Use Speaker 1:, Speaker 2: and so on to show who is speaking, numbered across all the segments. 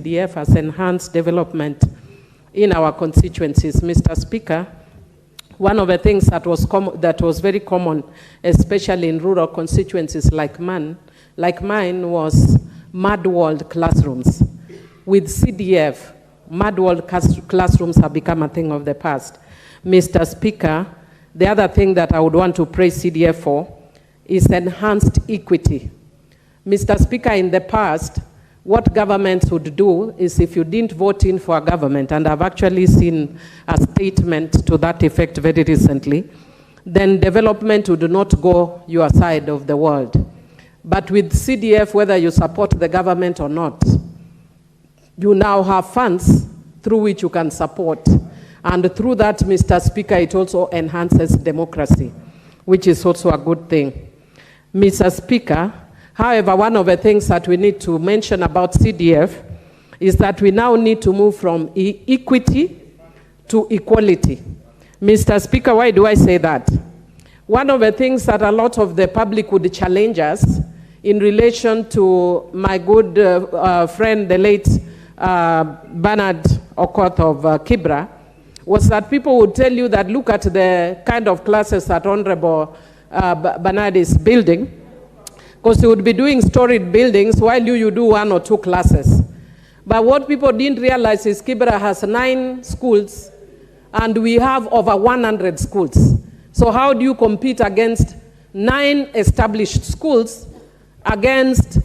Speaker 1: CDF has enhanced development in our constituencies. Mr. Speaker, one of the things that was very common, especially in rural constituencies like mine, was mud-walled classrooms. With CDF, mud-walled classrooms have become a thing of the past. Mr. Speaker, the other thing that I would want to praise CDF for is enhanced equity. Mr. Speaker, in the past, what governments would do is if you didn't vote in for a government, and I've actually seen a statement to that effect very recently, then development would not go your side of the world. But with CDF, whether you support the government or not, you now have funds through which you can support. And through that, Mr. Speaker, it also enhances democracy, which is also a good thing. Mr. Speaker, however, one of the things that we need to mention about CDF is that we now need to move from equity to equality. Mr. Speaker, why do I say that? One of the things that a lot of the public would challenge us in relation to my good friend, the late Bernard Okoth of Kibra, was that people would tell you that look at the kind of classes that Honorable Bernard is building, because he would be doing storied buildings while you do 1 or 2 classes. But what people didn't realize is Kibra has 9 schools and we have over 100 schools. So how do you compete against 9 established schools against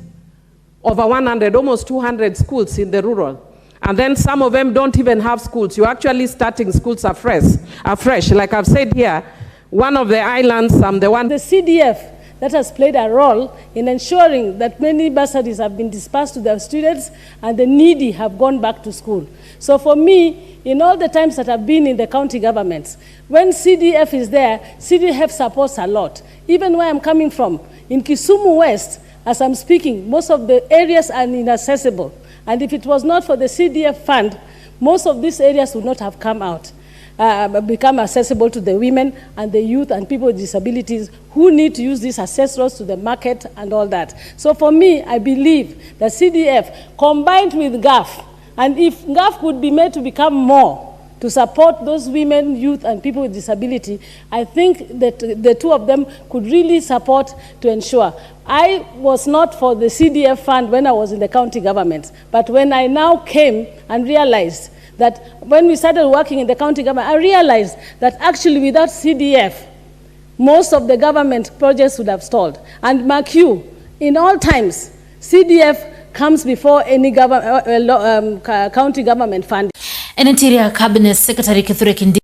Speaker 1: over 100, almost 200 schools in the rural? And then some of them don't even have schools. You're actually starting schools afresh. Like I've said here, one of the islands, the
Speaker 2: CDF that has played a role in ensuring that many bursaries have been dispersed to their students and the needy have gone back to school. So for me, in all the times that I've been in the county governments, when CDF is there, CDF supports a lot. Even where I'm coming from, in Kisumu West, as I'm speaking, most of the areas are inaccessible. And if it was not for the CDF fund, most of these areas would not have come out. Become accessible to the women and the youth and people with disabilities who need to use these accessories to the market and all that. So for me, I believe that CDF combined with GAF, and if GAF could be made to become more to support those women, youth, and people with disability, I think that the two of them could really support to ensure. I was not for the CDF fund when I was in the county government, but when I now came and realized that when we started working in the county government, I realized that actually without CDF, most of the government projects would have stalled. And mark you, in all times, CDF comes before any county government fund.
Speaker 3: An Interior Cabinet Secretary Kithure Kindiki